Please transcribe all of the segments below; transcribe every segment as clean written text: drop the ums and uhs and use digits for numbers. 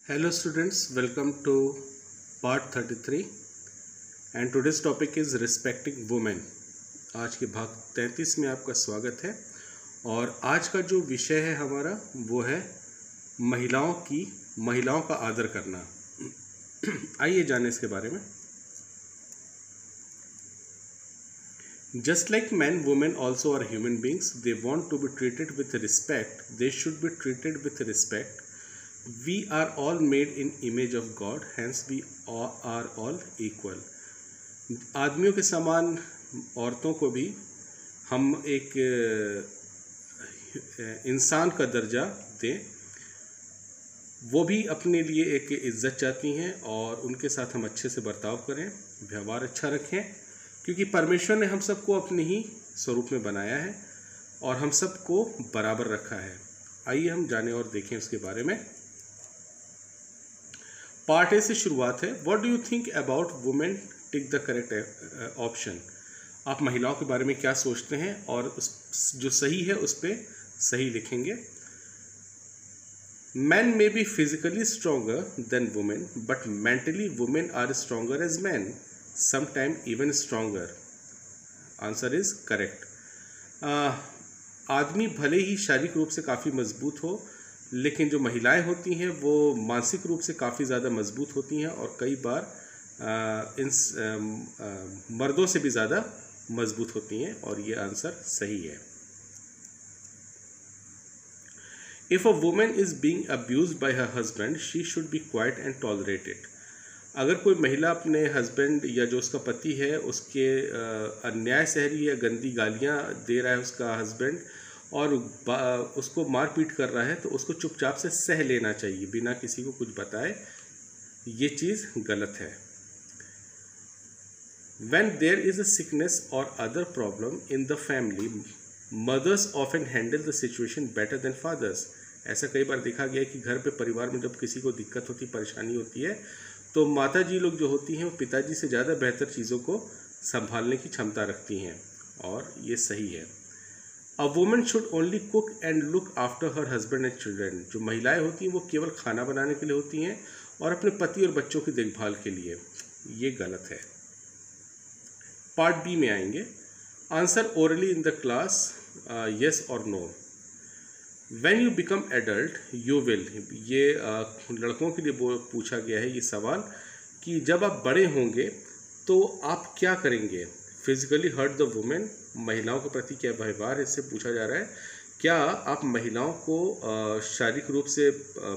Hello students, welcome to part 33 and today's topic is respecting women। आज के भाग 33 में आपका स्वागत है और आज का जो विषय है हमारा वो है महिलाओं का आदर करना। आइए जाने इसके बारे में। Just like men, women also are human beings. They want to be treated with respect. They should be treated with respect. We are all made in image of God, hence we are all equal. आदमियों के समान औरतों को भी हम एक इंसान का दर्जा दें। वो भी अपने लिए एक इज्जत चाहती हैं और उनके साथ हम अच्छे से बर्ताव करें, व्यवहार अच्छा रखें, क्योंकि परमेश्वर ने हम सबको अपने ही स्वरूप में बनाया है और हम सबको बराबर रखा है। आइए हम जाने और देखें उसके बारे में। पार्ट ए से शुरुआत है। What do you think about women? Tick the correct option. आप महिलाओं के बारे में क्या सोचते हैं और जो सही है उस पर सही लिखेंगे। Men may be physically stronger than women, but mentally women are stronger as men, sometimes even stronger. Answer is correct. आदमी भले ही शारीरिक रूप से काफ़ी मजबूत हो, लेकिन जो महिलाएं होती हैं वो मानसिक रूप से काफ़ी ज़्यादा मजबूत होती हैं और कई बार मर्दों से भी ज़्यादा मजबूत होती हैं और ये आंसर सही है। If a woman is being abused by her husband, she should be quiet and tolerate it. अगर कोई महिला अपने हस्बैंड या जो उसका पति है उसके अन्याय सह रही है, गंदी गालियाँ दे रहा है उसका हस्बैंड और उसको मार पीट कर रहा है, तो उसको चुपचाप से सह लेना चाहिए बिना किसी को कुछ बताए। ये चीज़ गलत है। When there is a sickness or other problem in the family, mothers often handle the situation better than fathers. ऐसा कई बार देखा गया है कि घर पे परिवार में जब किसी को दिक्कत होती, परेशानी होती है, तो माता जी लोग जो होती हैं वो पिताजी से ज़्यादा बेहतर चीज़ों को संभालने की क्षमता रखती हैं और ये सही है। A woman should only cook and look after her husband and children. जो महिलाएं होती हैं वो केवल खाना बनाने के लिए होती हैं और अपने पति और बच्चों की देखभाल के लिए। ये गलत है। पार्ट बी में आएंगे। Answer orally in the class, yes और no. When you become adult, you will. ये लड़कों के लिए पूछा गया है ये सवाल कि जब आप बड़े होंगे तो आप क्या करेंगे। फिजिकली हर्ट द वुमेन, महिलाओं के प्रति क्या व्यवहार है इससे पूछा जा रहा है। क्या आप महिलाओं को शारीरिक रूप से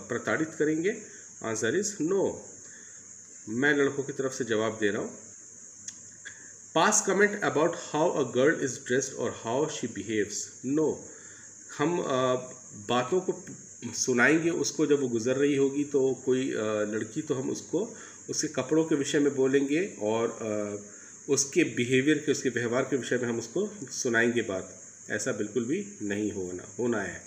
प्रताड़ित करेंगे? Answer is no. मैं लड़कों की तरफ से जवाब दे रहा हूँ। Pass comment about how a girl is dressed और हाउ शी बिहेव्स। नो। हम बातों को सुनाएंगे उसको जब वो गुजर रही होगी, तो कोई लड़की, तो हम उसको उसके कपड़ों के विषय में बोलेंगे और उसके बिहेवियर के, उसके व्यवहार के विषय में हम उसको सुनाएंगे बात। ऐसा बिल्कुल भी नहीं होना है।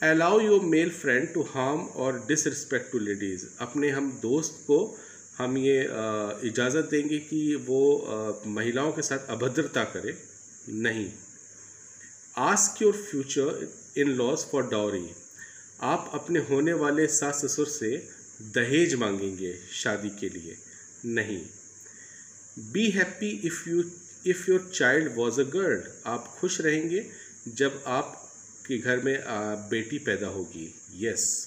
Allow your male friend to harm और डिसरिस्पेक्ट टू लेडीज़। अपने हम दोस्त को हम ये इजाज़त देंगे कि वो महिलाओं के साथ अभद्रता करे नहीं। Ask your future in laws for dowry. आप अपने होने वाले सास ससुर से दहेज मांगेंगे शादी के लिए नहीं। B happy if your child was a girl. आप खुश रहेंगे जब आपके घर में बेटी पैदा होगी। Yes.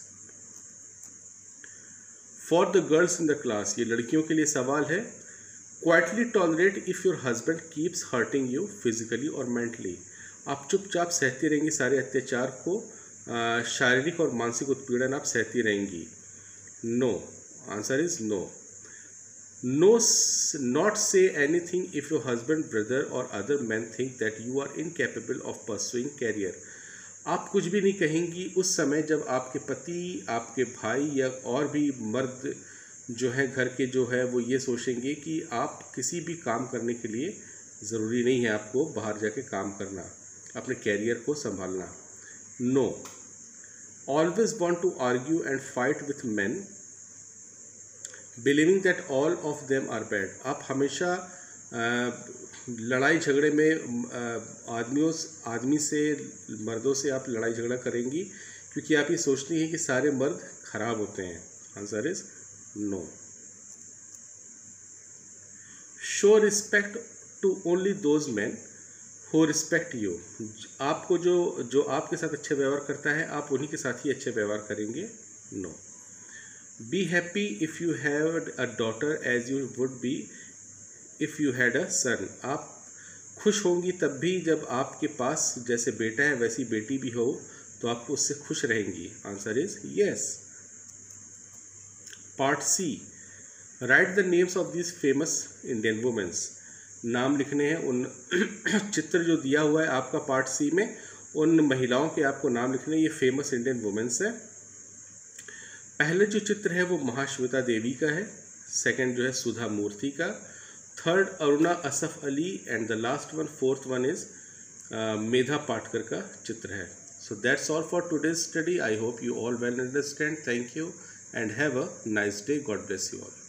For the girls in the class, ये लड़कियों के लिए सवाल है। Quietly tolerate if your husband keeps hurting you physically और मेंटली। आप चुपचाप सहती रहेंगी सारे अत्याचार को, शारीरिक और मानसिक उत्पीड़न आप सहती रहेंगी। No. Answer is no. No, not say anything if your husband, brother or other men think that you are incapable of pursuing career. आप कुछ भी नहीं कहेंगी उस समय जब आपके पति, आपके भाई या और भी मर्द जो हैं घर के जो है वो ये सोचेंगे कि आप किसी भी काम करने के लिए ज़रूरी नहीं है आपको बाहर जाके काम करना, अपने कैरियर को संभालना। No. Always want to argue and fight with man believing that all of them are bad. आप हमेशा लड़ाई झगड़े में मर्दों से आप लड़ाई झगड़ा करेंगी क्योंकि आप ये सोचती हैं कि सारे मर्द खराब होते हैं? Answer is no. Show respect to only those man who respect you. आपको जो आपके साथ अच्छे व्यवहार करता है, आप उन्हीं के साथ ही अच्छे व्यवहार करेंगे? No. Be happy if you have a daughter as you would be if you had a son. आप खुश होंगी तब भी जब आपके पास जैसे बेटा है वैसी बेटी भी हो, तो आप उससे खुश रहेंगी? Answer is yes. Part C, right the names of this famous Indian womens. नाम लिखने हैं उन चित्र जो दिया हुआ है आपका पार्ट सी में, उन महिलाओं के आपको नाम लिखने हैं। ये फेमस इंडियन वुमेन्स है। पहले जो चित्र है वो महाश्वेता देवी का है, सेकंड जो है सुधा मूर्ति का, third Aruna Asaf Ali, and the last one, fourth one is Medha Patkar का चित्र है। So that's all for today's study. I hope you all well understand. Thank you and have a nice day. God bless you all.